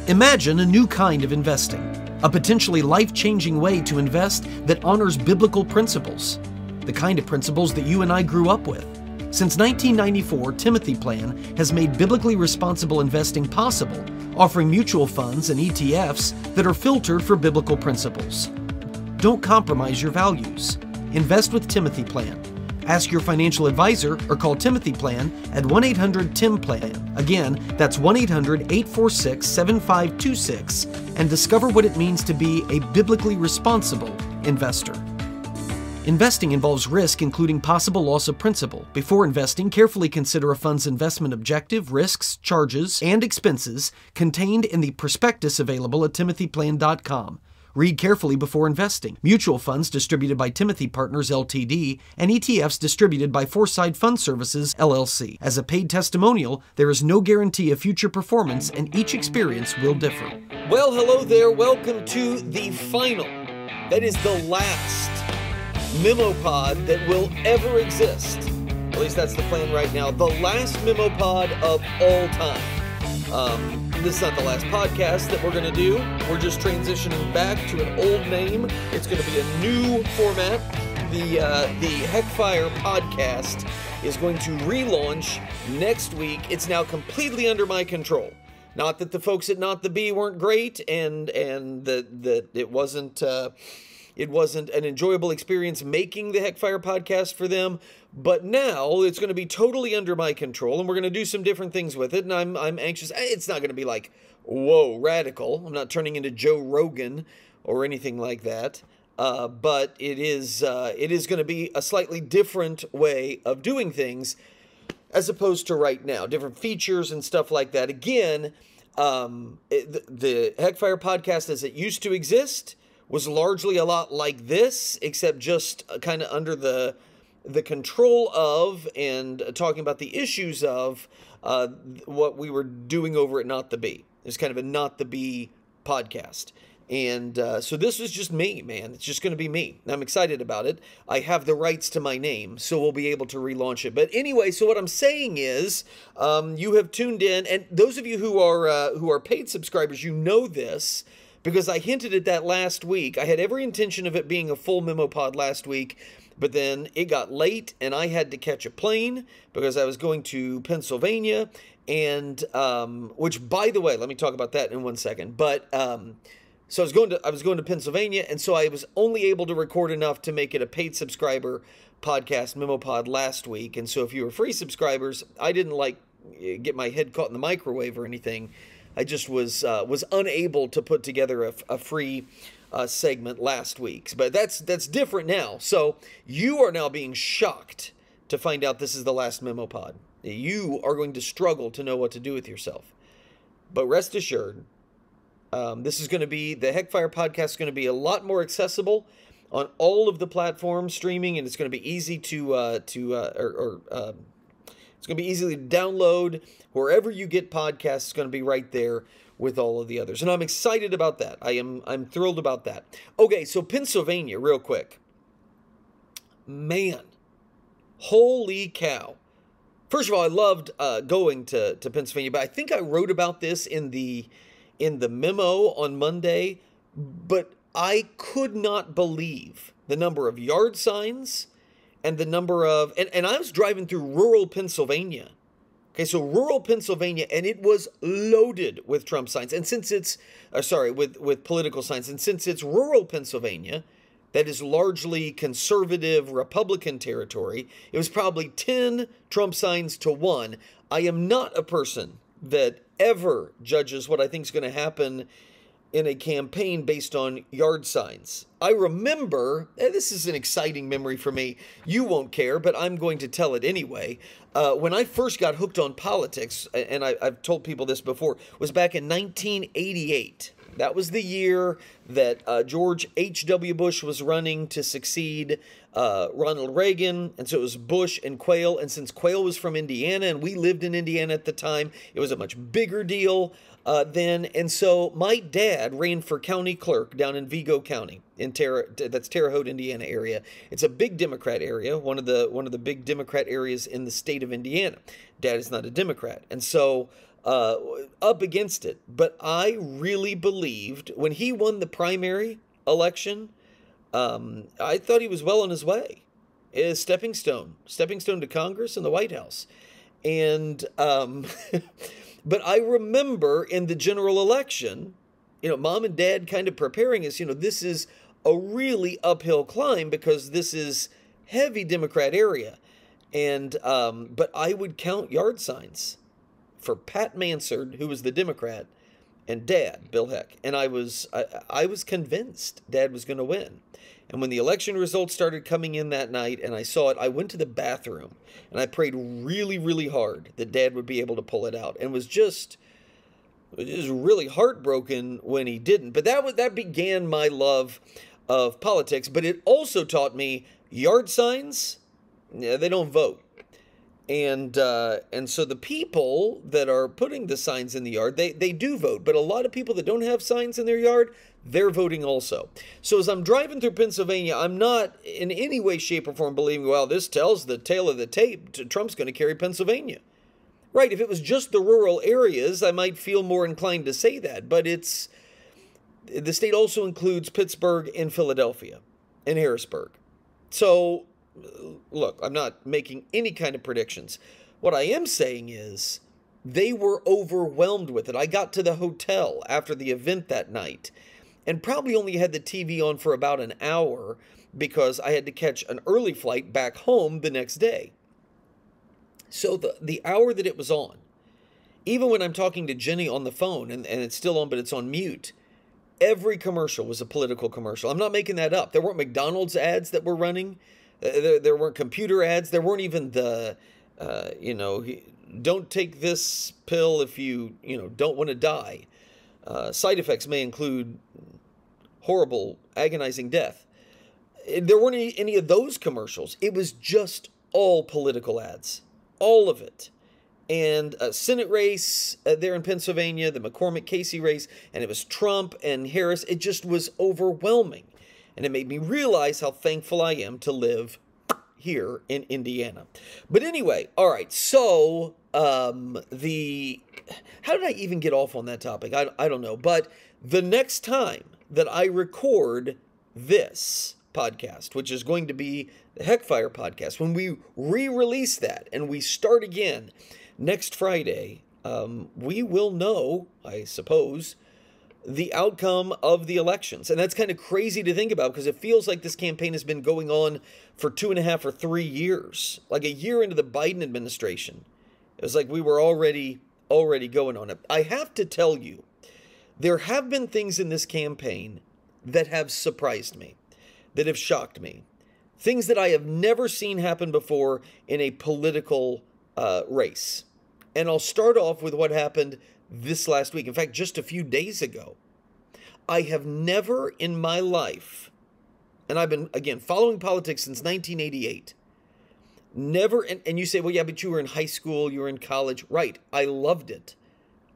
Imagine a new kind of investing, a potentially life-changing way to invest that honors biblical principles, the kind of principles that you and I grew up with. Since 1994, Timothy Plan has made biblically responsible investing possible, offering mutual funds and ETFs that are filtered for biblical principles. Don't compromise your values. Invest with Timothy Plan. Ask your financial advisor or call Timothy Plan at 1-800-TIM-PLAN. Again, that's 1-800-846-7526 and discover what it means to be a biblically responsible investor. Investing involves risk, including possible loss of principal. Before investing, carefully consider a fund's investment objective, risks, charges, and expenses contained in the prospectus available at timothyplan.com. Read carefully before investing. Mutual funds distributed by Timothy Partners Ltd. and ETFs distributed by Foreside Fund Services LLC. As a paid testimonial, there is no guarantee of future performance and each experience will differ. Well, hello there. Welcome to the final, that is the last MemoPod that will ever exist. At least that's the plan right now. The last MemoPod of all time. This is not the last podcast that we're going to do. We're just transitioning back to an old name. It's going to be a new format. The Heckfire podcast is going to relaunch next week. It's now completely under my control. Not that the folks at Not the Bee weren't great, and that it wasn't an enjoyable experience making the Heckfire podcast for them, but now it's going to be totally under my control, and we're going to do some different things with it, and I'm anxious. It's not going to be like, whoa, radical. I'm not turning into Joe Rogan or anything like that, but it is going to be a slightly different way of doing things as opposed to right now. Different features and stuff like that. Again, the Heckfire podcast as it used to exist was largely a lot like this, except just kind of under the control of and talking about the issues of what we were doing over at Not the Bee. It was kind of a Not the Bee podcast. And so this was just me, man. It's just going to be me. I'm excited about it. I have the rights to my name, so we'll be able to relaunch it. But anyway, so what I'm saying is you have tuned in, and those of you who are paid subscribers, you know this, because I hinted at that last week. I had every intention of it being a full MemoPod last week, but then it got late, and I had to catch a plane because I was going to Pennsylvania, and which, by the way, let me talk about that in 1 second. But so I was going to Pennsylvania, and so I was only able to record enough to make it a paid subscriber podcast, MemoPod, last week. And so if you were free subscribers, I didn't get my head caught in the microwave or anything. I just was unable to put together a free segment last week. But that's different now. So you are now being shocked to find out this is the last MemoPod. You are going to struggle to know what to do with yourself. But rest assured, this is going to be, the Heckfire podcast is going to be a lot more accessible on all of the platforms streaming, and it's going to be easy it's going to be easy to download. Wherever you get podcasts, it's going to be right there with all of the others. And I'm excited about that. I'm thrilled about that. Okay, so Pennsylvania, real quick. Man, holy cow. First of all, I loved going to Pennsylvania, but I think I wrote about this in the memo on Monday, but I could not believe the number of yard signs and the number of, and I was driving through rural Pennsylvania. Okay, so rural Pennsylvania, and it was loaded with Trump signs. And since it's, with political signs, and since it's rural Pennsylvania, that is largely conservative Republican territory, it was probably 10 Trump signs to 1. I am not a person that ever judges what I think is going to happen in a campaign based on yard signs. I remember, and this is an exciting memory for me, you won't care, but I'm going to tell it anyway. When I first got hooked on politics, and I've told people this before, was back in 1988. That was the year that George H.W. Bush was running to succeed Ronald Reagan, and so it was Bush and Quayle, and since Quayle was from Indiana, and we lived in Indiana at the time, it was a much bigger deal then, and so my dad ran for county clerk down in Vigo County, that's Terre Haute, Indiana area. It's a big Democrat area, one of the big Democrat areas in the state of Indiana. Dad is not a Democrat, and so uh, up against it. But I really believed when he won the primary election, I thought he was well on his way. Is stepping stone to Congress and the White House. And, but I remember in the general election, Mom and Dad kind of preparing us, this is a really uphill climb because this is heavy Democrat area. And, but I would count yard signs for Pat Mansard, who was the Democrat, and Dad, Bill Heck. And I was convinced Dad was going to win. And when the election results started coming in that night and I saw it, I went to the bathroom and I prayed really, really hard that Dad would be able to pull it out, and was just really heartbroken when he didn't. But that began my love of politics. But it also taught me yard signs, they don't vote. And so the people that are putting the signs in the yard, they do vote. But a lot of people that don't have signs in their yard, they're voting also. So as I'm driving through Pennsylvania, I'm not in any way, shape, or form believing, well, this tells the tale of the tape. Trump's going to carry Pennsylvania. Right, if it was just the rural areas, I might feel more inclined to say that. But the state also includes Pittsburgh and Philadelphia and Harrisburg. So, look, I'm not making any kind of predictions. What I am saying is they were overwhelmed with it. I got to the hotel after the event that night and probably only had the TV on for about an hour because I had to catch an early flight back home the next day. So the hour that it was on, even when I'm talking to Jenny on the phone and it's still on, but it's on mute, every commercial was a political commercial. I'm not making that up. There weren't McDonald's ads that were running. There weren't computer ads. There weren't even the, don't take this pill if you don't want to die. Side effects may include horrible, agonizing death. There weren't any of those commercials. It was just all political ads. All of it. And a Senate race there in Pennsylvania, the McCormick-Casey race, and it was Trump and Harris. It just was overwhelming. And it made me realize how thankful I am to live here in Indiana. But anyway, all right, so how did I even get off on that topic? I don't know. But the next time that I record this podcast, which is going to be the Heckfire podcast, when we re-release that and we start again next Friday, we will know, I suppose, the outcome of the elections. And that's kind of crazy to think about because it feels like this campaign has been going on for 2.5 or 3 years, like a year into the Biden administration. It was like we were already going on it. I have to tell you, there have been things in this campaign that have surprised me, that have shocked me. Things that I have never seen happen before in a political race. And I'll start off with what happened this last week. In fact, just a few days ago. I have never in my life, and I've been, again, following politics since 1988, never, and you say, well, yeah, but you were in high school, you were in college. Right, I loved it.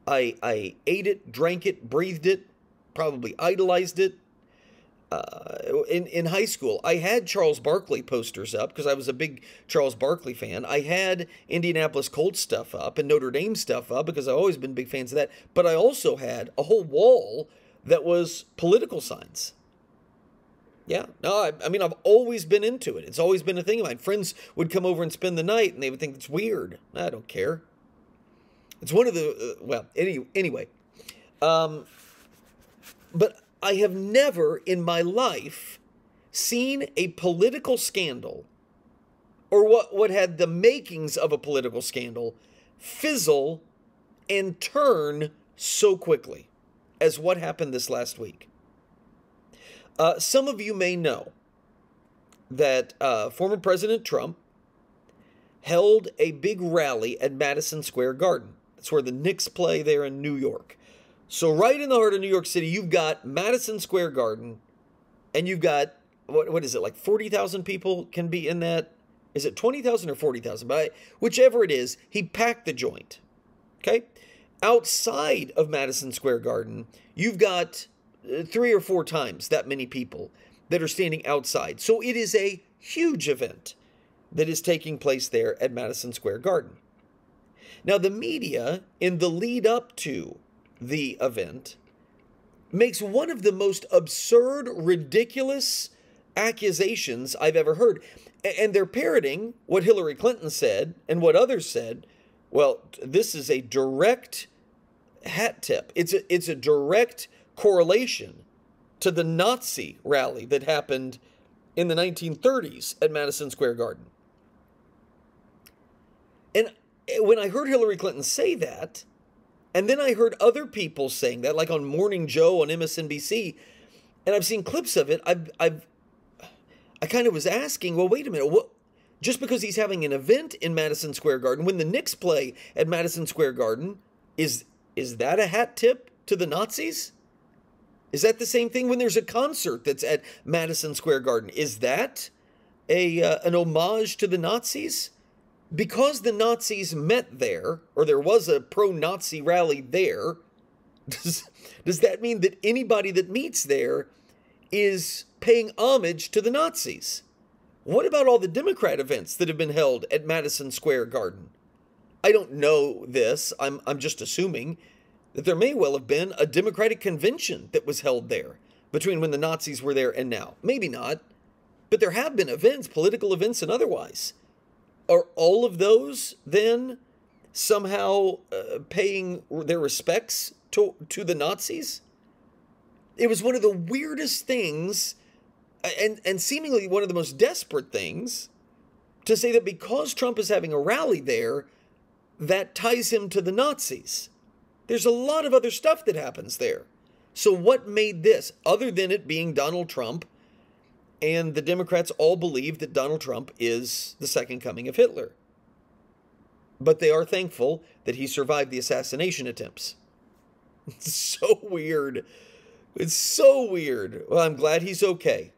I ate it, drank it, breathed it, probably idolized it. In high school, I had Charles Barkley posters up because I was a big Charles Barkley fan. I had Indianapolis Colts stuff up and Notre Dame stuff up because I've always been big fans of that. But I also had a whole wall that was political signs. Yeah, no, I mean, I've always been into it. It's always been a thing of mine. Friends would come over and spend the night and they would think it's weird. I don't care. It's one of the, well, anyway. But I have never in my life seen a political scandal or what had the makings of a political scandal fizzle and turn so quickly as what happened this last week. Some of you may know that former President Trump held a big rally at Madison Square Garden. That's where the Knicks play there in New York. So right in the heart of New York City, you've got Madison Square Garden, and you've got, what is it, like 40,000 people can be in that? Is it 20,000 or 40,000? But whichever it is, he packed the joint, okay? Outside of Madison Square Garden, you've got 3 or 4 times that many people that are standing outside. So it is a huge event that is taking place there at Madison Square Garden. Now, the media, in the lead up to the event, makes one of the most absurd, ridiculous accusations I've ever heard. And they're parroting what Hillary Clinton said and what others said. Well, this is a direct hat tip. It's a direct correlation to the Nazi rally that happened in the 1930s at Madison Square Garden. And when I heard Hillary Clinton say that, and then I heard other people saying that, like on Morning Joe on MSNBC, and I've seen clips of it, I kind of was asking, well, wait a minute, what? Just because he's having an event in Madison Square Garden, when the Knicks play at Madison Square Garden, is that a hat tip to the Nazis? Is that the same thing when there's a concert that's at Madison Square Garden? Is that an homage to the Nazis? Because the Nazis met there, or there was a pro-Nazi rally there, does that mean that anybody that meets there is paying homage to the Nazis? What about all the Democrat events that have been held at Madison Square Garden? I don't know this. I'm just assuming that there may well have been a Democratic convention that was held there between when the Nazis were there and now. Maybe not. But there have been events, political events and otherwise. Are all of those then somehow paying their respects to the Nazis? It was one of the weirdest things and seemingly one of the most desperate things to say that because Trump is having a rally there, that ties him to the Nazis. There's a lot of other stuff that happens there. So what made this, other than it being Donald Trump, and the Democrats all believe that Donald Trump is the second coming of Hitler. But they are thankful that he survived the assassination attempts. It's so weird. It's so weird. Well, I'm glad he's okay.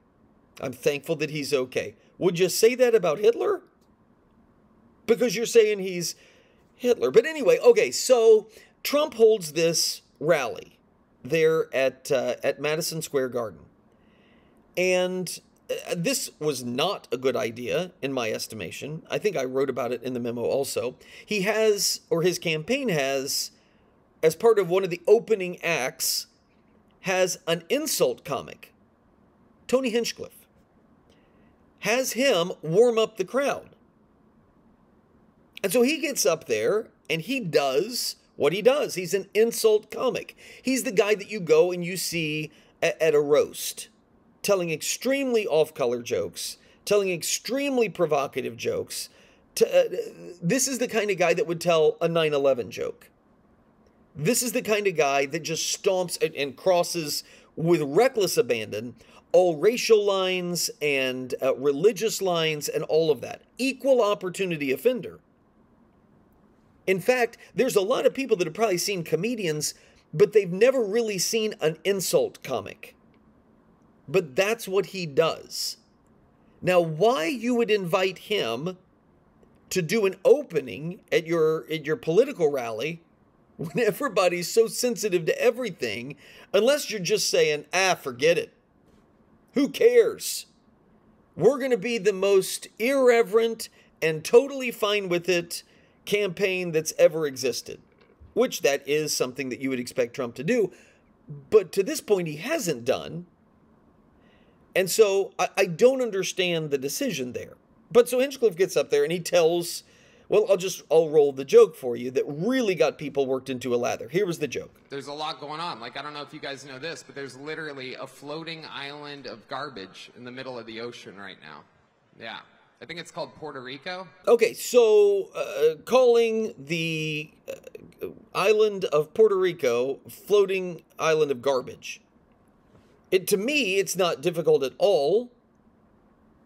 I'm thankful that he's okay. Would you say that about Hitler? Because you're saying he's Hitler. But anyway, okay, so Trump holds this rally there at Madison Square Garden. And this was not a good idea, in my estimation. I think I wrote about it in the memo also. He has, or his campaign has, as part of one of the opening acts, has an insult comic, Tony Hinchcliffe, has him warm up the crowd. And so he gets up there and he does what he does. He's an insult comic. He's the guy that you go and you see at a roast, telling extremely off-color jokes, telling extremely provocative jokes. This is the kind of guy that would tell a 9/11 joke. This is the kind of guy that just stomps and crosses with reckless abandon all racial lines and religious lines and all of that. Equal opportunity offender. In fact, there's a lot of people that have probably seen comedians, but they've never really seen an insult comic. But that's what he does. Now, why you would invite him to do an opening at your political rally when everybody's so sensitive to everything, unless you're just saying, forget it. Who cares? We're going to be the most irreverent and totally fine with it campaign that's ever existed, which that is something that you would expect Trump to do. But to this point, he hasn't done. And so I don't understand the decision there. But so Hinchcliffe gets up there and he tells, well, I'll roll the joke for you that really got people worked into a lather. Here was the joke. There's a lot going on. Like, I don't know if you guys know this, but there's literally a floating island of garbage in the middle of the ocean right now. Yeah. I think it's called Puerto Rico. Okay, so calling the island of Puerto Rico floating island of garbage. To me, it's not difficult at all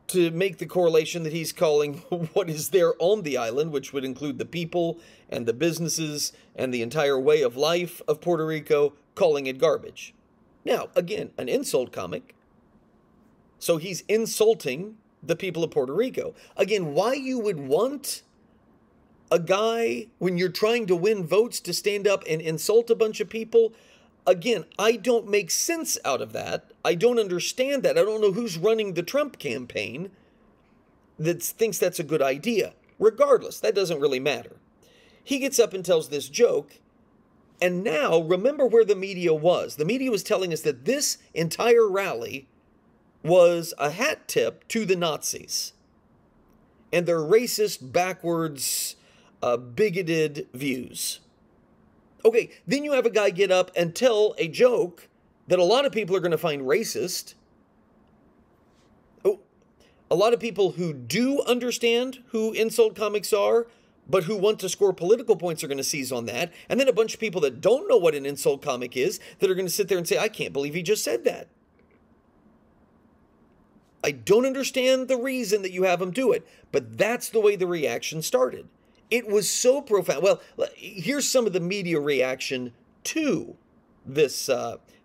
to make the correlation that he's calling what is there on the island, which would include the people and the businesses and the entire way of life of Puerto Rico, calling it garbage. Now, again, an insult comic. So he's insulting the people of Puerto Rico. Again, why you would want a guy, when you're trying to win votes, to stand up and insult a bunch of people? Again, I don't make sense out of that. I don't understand that. I don't know who's running the Trump campaign that thinks that's a good idea. Regardless, that doesn't really matter. he gets up and tells this joke. And now, remember where the media was. The media was telling us that this entire rally was a hat tip to the Nazis and their racist, backwards, bigoted views. Okay, then you have a guy get up and tell a joke that a lot of people are going to find racist. Oh, a lot of people who do understand who insult comics are, but who want to score political points, are going to seize on that. And then a bunch of people that don't know what an insult comic is that are going to sit there and say, I can't believe he just said that. I don't understand the reason that you have him do it, but that's the way the reaction started. It was so profound. Well, here's some of the media reaction to this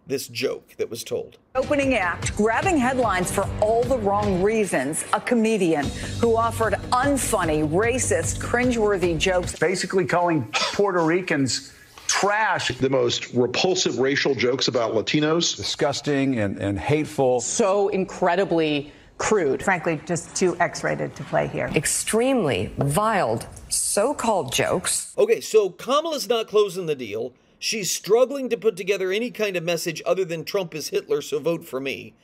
this joke that was told. Opening act, grabbing headlines for all the wrong reasons. A comedian who offered unfunny, racist, cringeworthy jokes. Basically calling Puerto Ricans trash. The most repulsive racial jokes about Latinos. Disgusting and hateful. So incredibly crude. Frankly, just too X-rated to play here. Extremely vile, so-called jokes. Okay, so Kamala's not closing the deal. She's struggling to put together any kind of message other than Trump is Hitler, so vote for me.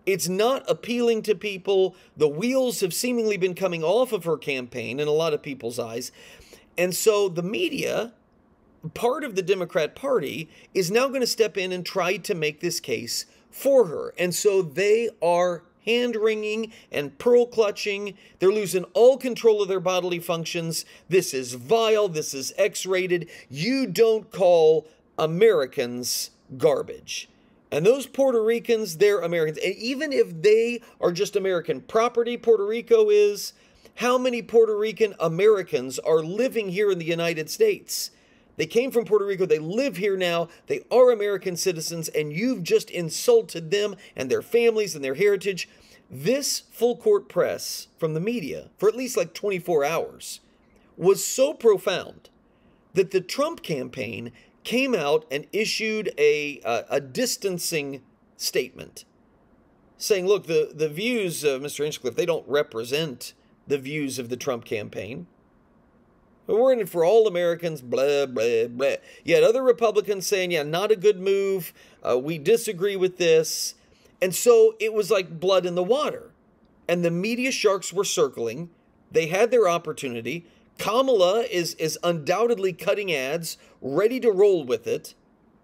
It's not appealing to people. The wheels have seemingly been coming off of her campaign in a lot of people's eyes. And so the media, part of the Democrat Party, is now going to step in and try to make this case for her. And so they are hand-wringing and pearl-clutching. They're losing all control of their bodily functions. This is vile. This is X-rated. You don't call Americans garbage. And those Puerto Ricans, they're Americans. And even if they are just American property, Puerto Rico is, how many Puerto Rican Americans are living here in the United States? They came from Puerto Rico, they live here now, they are American citizens, and you've just insulted them and their families and their heritage. This full court press from the media, for at least like 24 hours, was so profound that the Trump campaign came out and issued a distancing statement, saying, look, the views of Mr. Hinchcliffe, they don't represent the views of the Trump campaign. We're in it for all Americans, blah, blah, blah. Yet other Republicans saying, yeah, not a good move. We disagree with this. And so it was like blood in the water. And the media sharks were circling. They had their opportunity. Kamala is undoubtedly cutting ads, ready to roll with it.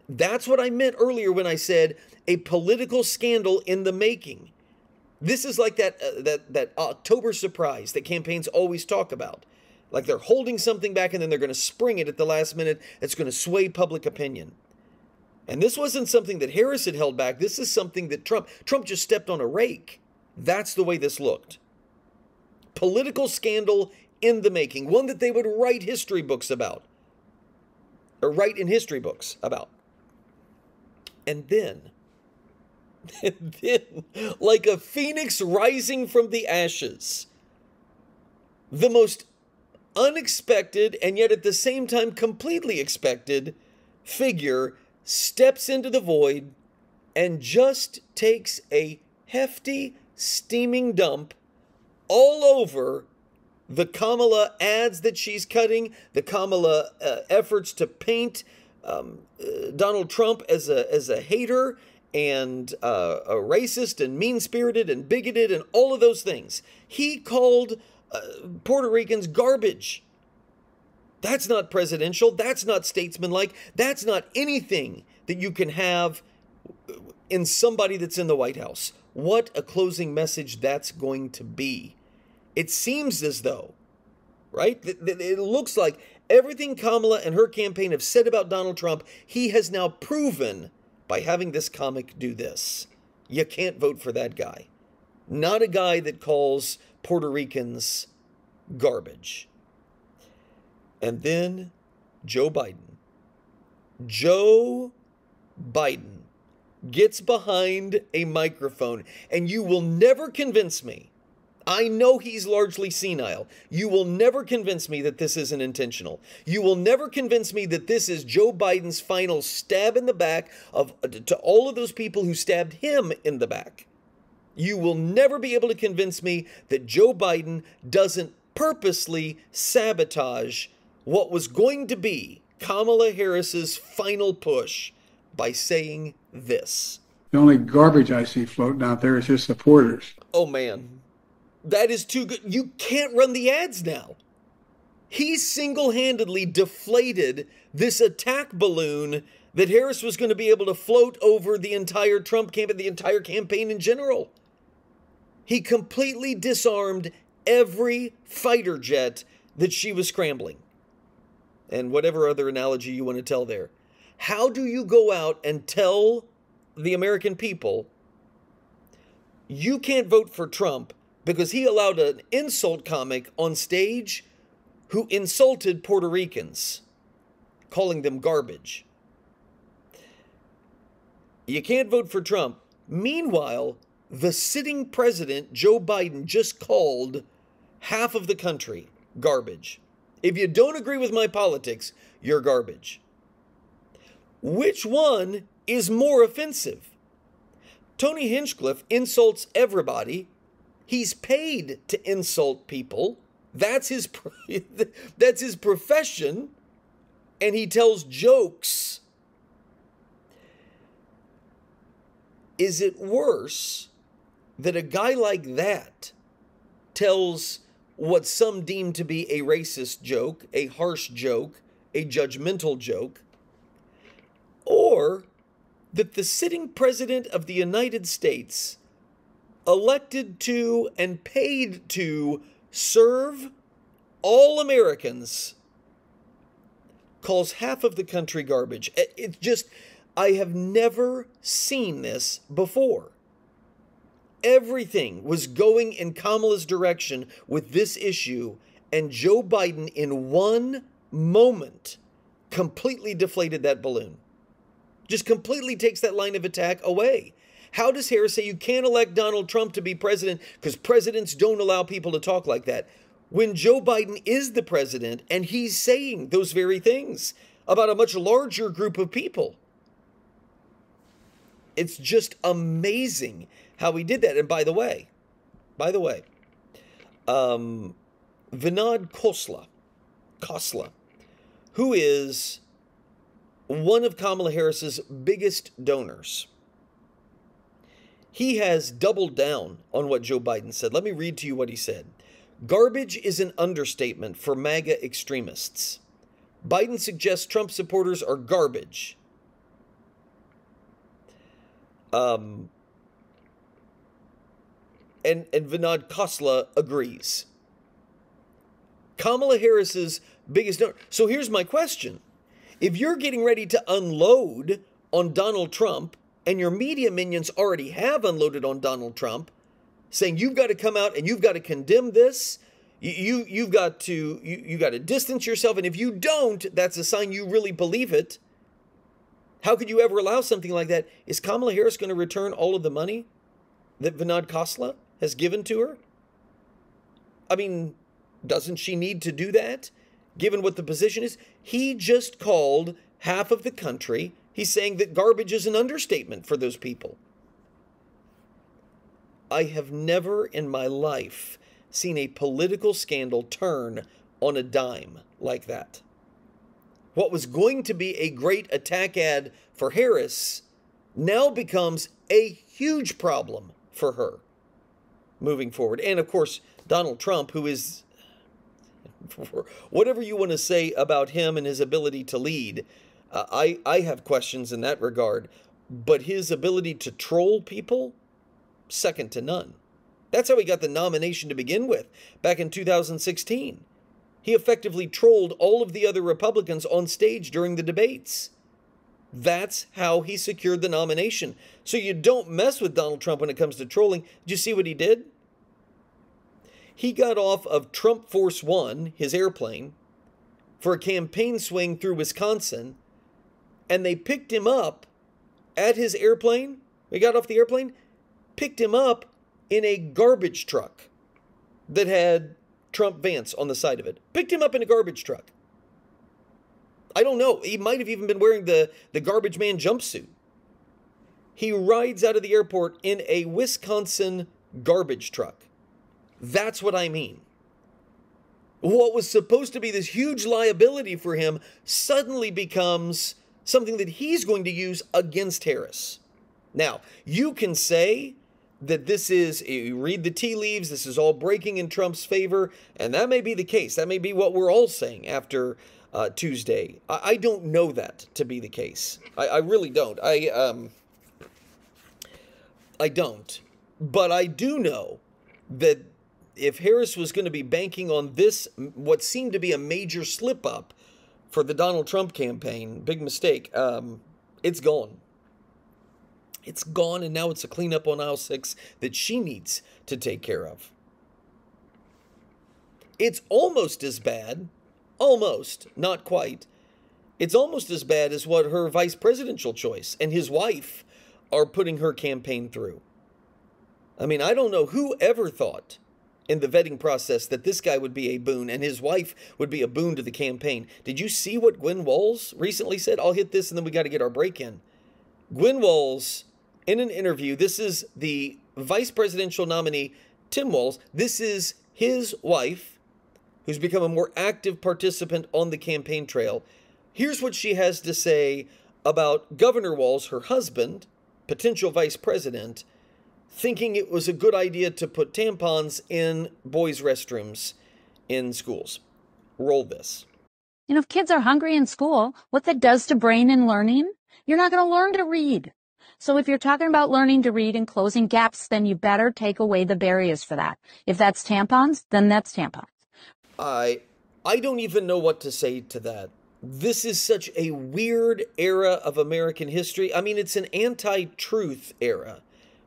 That's what I meant earlier when I said a political scandal in the making. This is like that October surprise that campaigns always talk about. Like they're holding something back and then they're going to spring it at the last minute. It's going to sway public opinion. And this wasn't something that Harris had held back. This is something that Trump just stepped on a rake. That's the way this looked. Political scandal in the making. One that they would write history books about. Or write in history books about. And then, like a phoenix rising from the ashes, the most unexpected and yet at the same time completely expected figure steps into the void and just takes a hefty steaming dump all over the Kamala ads that she's cutting, the Kamala efforts to paint Donald Trump as a hater and a racist and mean-spirited and bigoted and all of those things. He called Puerto Ricans garbage. That's not presidential. That's not statesmanlike. That's not anything that you can have in somebody that's in the White House. What a closing message that's going to be. It seems as though, right? It looks like everything Kamala and her campaign have said about Donald Trump, he has now proven by having this comic do this. You can't vote for that guy. Not a guy that calls Puerto Ricans garbage. And then Joe Biden. Joe Biden gets behind a microphone, and you will never convince me. I know he's largely senile. You will never convince me that this isn't intentional. You will never convince me that this is Joe Biden's final stab in the back to all of those people who stabbed him in the back. You will never be able to convince me that Joe Biden doesn't purposely sabotage what was going to be Kamala Harris's final push by saying this. The only garbage I see floating out there is his supporters. Oh, man. That is too good. You can't run the ads now. He single-handedly deflated this attack balloon that Harris was going to be able to float over the entire Trump campaign, the entire campaign in general. He completely disarmed every fighter jet that she was scrambling. And whatever other analogy you want to tell there. How do you go out and tell the American people you can't vote for Trump because he allowed an insult comic on stage who insulted Puerto Ricans, calling them garbage? You can't vote for Trump. Meanwhile, the sitting president, Joe Biden, just called half of the country garbage. If you don't agree with my politics, you're garbage. Which one is more offensive? Tony Hinchcliffe insults everybody. He's paid to insult people. That's his profession. And he tells jokes. Is it worse that a guy like that tells what some deem to be a racist joke, a harsh joke, a judgmental joke, or that the sitting president of the United States, elected to and paid to serve all Americans, calls half of the country garbage? It's just, I have never seen this before. Everything was going in Kamala's direction with this issue, and Joe Biden, in one moment, completely deflated that balloon. Just completely takes that line of attack away. How does Harris say you can't elect Donald Trump to be president because presidents don't allow people to talk like that, when Joe Biden is the president and he's saying those very things about a much larger group of people? It's just amazing how he did that. And by the way, Vinod Khosla, who is one of Kamala Harris's biggest donors, he has doubled down on what Joe Biden said. Let me read to you what he said. Garbage is an understatement for MAGA extremists. Biden suggests Trump supporters are garbage. And Vinod Khosla agrees. Kamala Harris's biggest donor. So here's my question. If you're getting ready to unload on Donald Trump, and your media minions already have unloaded on Donald Trump, saying you've got to come out and you've got to condemn this, you've got to distance yourself, and if you don't, that's a sign you really believe it. How could you ever allow something like that? Is Kamala Harris going to return all of the money that Vinod Khosla has given to her? I mean, doesn't she need to do that, given what the position is? He just called half of the country. He's saying that garbage is an understatement for those people. I have never in my life seen a political scandal turn on a dime like that. What was going to be a great attack ad for Harris now becomes a huge problem for her moving forward. And of course, Donald Trump, who is, whatever you want to say about him and his ability to lead, I have questions in that regard. But his ability to troll people, second to none. That's how he got the nomination to begin with, back in 2016. He effectively trolled all of the other Republicans on stage during the debates. That's how he secured the nomination. So you don't mess with Donald Trump when it comes to trolling. Did you see what he did? He got off of Trump Force One, his airplane, for a campaign swing through Wisconsin, and they picked him up at his airplane. He got off the airplane, picked him up in a garbage truck that had Trump Vance on the side of it. Picked him up in a garbage truck. I don't know. He might have even been wearing the garbage man jumpsuit. He rides out of the airport in a Wisconsin garbage truck. That's what I mean. what was supposed to be this huge liability for him suddenly becomes something that he's going to use against Harris. Now, you can say that this is, you read the tea leaves, this is all breaking in Trump's favor, and that may be the case. That may be what we're all saying after Tuesday. I don't know that to be the case. I really don't. I don't. But I do know that if Harris was going to be banking on this, what seemed to be a major slip-up for the Donald Trump campaign, big mistake, it's gone. It's gone, and now it's a cleanup on aisle 6 that she needs to take care of. It's almost as bad, almost, not quite, it's almost as bad as what her vice presidential choice and his wife are putting her campaign through. I mean, I don't know who ever thought in the vetting process that this guy would be a boon and his wife would be a boon to the campaign. Did you see what Gwen Walls recently said? I'll hit this and then we got to get our break in. Gwen Walls, in an interview, this is the vice presidential nominee, Tim Walz. This is his wife, who's become a more active participant on the campaign trail. Here's what she has to say about Governor Walz, her husband, potential vice president, thinking it was a good idea to put tampons in boys' restrooms in schools. Roll this. You know, if kids are hungry in school, what that does to brain and learning, you're not going to learn to read. So if you're talking about learning to read and closing gaps, then you better take away the barriers for that. If that's tampons, then that's tampons. I don't even know what to say to that. This is such a weird era of American history. I mean, it's an anti-truth era.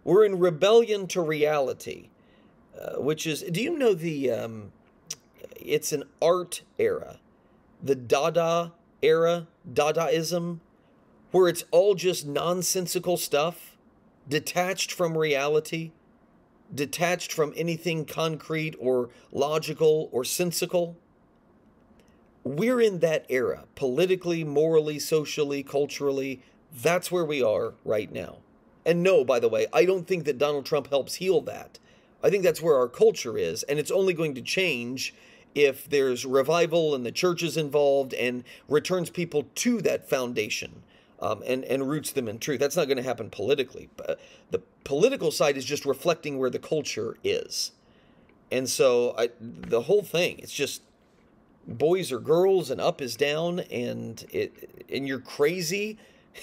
We're in rebellion to reality, which is, do you know it's an art era, the Dada era, Dadaism, where it's all just nonsensical stuff, detached from reality, detached from anything concrete or logical or sensical. We're in that era, politically, morally, socially, culturally. That's where we are right now. And no, by the way, I don't think that Donald Trump helps heal that. I think that's where our culture is, and it's only going to change if there's revival and the church is involved and returns people to that foundation and roots them in truth. That's not going to happen politically. The political side is just reflecting where the culture is. And so the whole thing, it's just boys are girls and up is down, and you're crazy.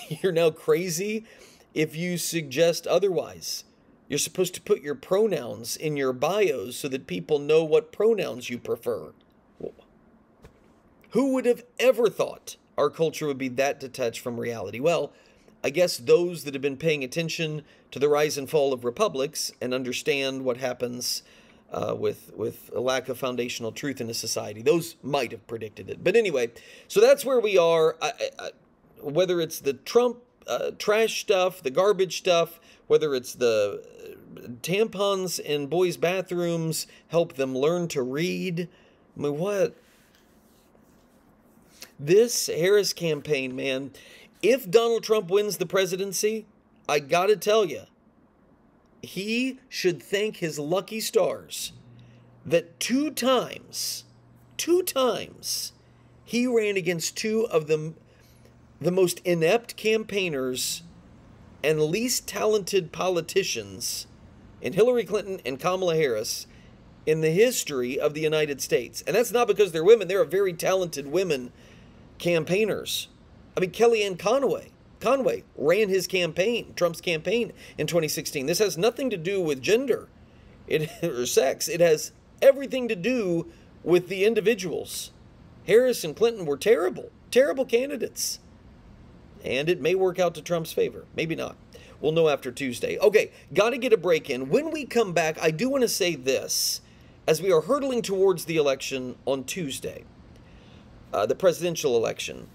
You're now crazy if you suggest otherwise. You're supposed to put your pronouns in your bios so that people know what pronouns you prefer. Who would have ever thought our culture would be that detached from reality? Well, I guess those that have been paying attention to the rise and fall of republics and understand what happens with a lack of foundational truth in a society, those might have predicted it. But anyway, so that's where we are. Whether it's the Trump trash stuff, the garbage stuff, whether it's the tampons in boys' bathrooms, help them learn to read. I mean, what? This Harris campaign, man, if Donald Trump wins the presidency, I gotta tell you, he should thank his lucky stars that two times, he ran against two of the most inept campaigners and least talented politicians in Hillary Clinton and Kamala Harris in the history of the United States. And that's not because they're women. They're very talented women campaigners. I mean, Kellyanne Conway ran his campaign, Trump's campaign, in 2016. This has nothing to do with gender or sex. It has everything to do with the individuals. Harris and Clinton were terrible candidates. And it may work out to Trump's favor. Maybe not. We'll know after Tuesday. Okay, got to get a break in. When we come back, I do want to say this. As we are hurtling towards the election on Tuesday, the presidential election,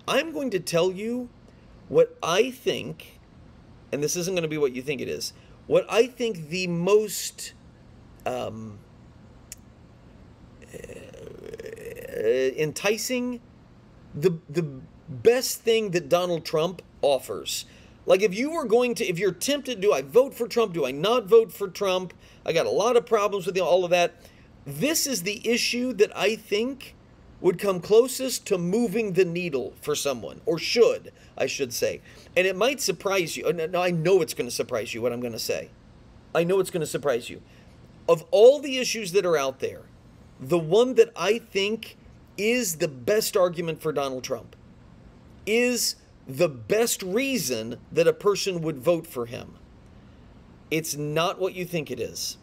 I'm going to tell you what I think, and this isn't going to be what you think it is, what I think the most enticing, the best thing that Donald Trump offers. Like if you're tempted, do I vote for Trump? Do I not vote for Trump? I got a lot of problems with all of that. This is the issue that I think would come closest to moving the needle for someone, or should, I should say. And it might surprise you. No, I know it's going to surprise you what I'm going to say. I know it's going to surprise you. Of all the issues that are out there, the one that I think is the best argument for Donald Trump, is the best reason that a person would vote for him. It's not what you think it is.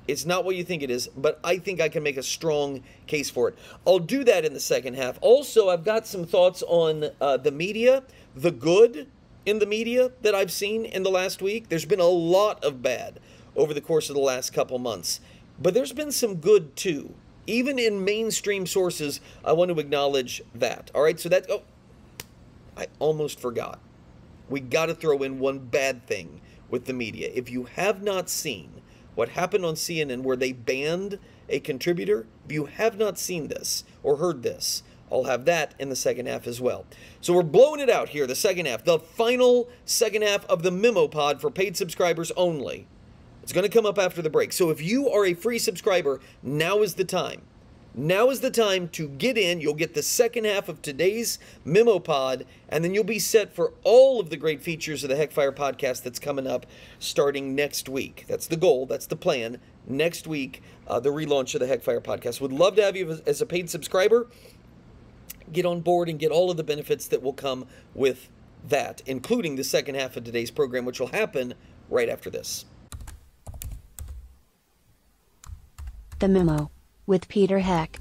It's not what you think it is, but I think I can make a strong case for it. I'll do that in the second half. Also, I've got some thoughts on the media, the good in the media that I've seen in the last week. There's been a lot of bad over the course of the last couple months, but there's been some good too. Even in mainstream sources, I want to acknowledge that. All right, so that, oh, I almost forgot. We got to throw in one bad thing with the media. If you have not seen what happened on CNN where they banned a contributor, if you have not seen this or heard this, I'll have that in the second half as well. So we're blowing it out here, the second half, the final second half of the MemoPod for paid subscribers only. It's going to come up after the break. So if you are a free subscriber, now is the time. Now is the time to get in. You'll get the second half of today's MemoPod, and then you'll be set for all of the great features of the Heckfire podcast that's coming up starting next week. That's the goal. That's the plan. Next week, the relaunch of the Heckfire podcast. Would love to have you as a paid subscriber. Get on board and get all of the benefits that will come with that, including the second half of today's program, which will happen right after this. The Memo with Peter Heck.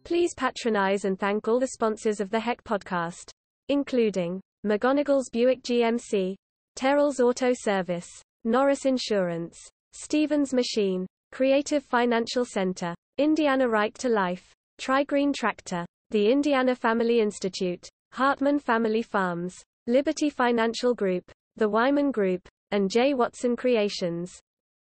Please patronize and thank all the sponsors of the Heck podcast, including McGonigal's Buick GMC, Terrell's Auto Service, Norris Insurance, Stevens Machine, Creative Financial Center, Indiana Right to Life, Tri-Green Tractor, the Indiana Family Institute, Hartman Family Farms, Liberty Financial Group, the Wyman Group, and J. Watson Creations.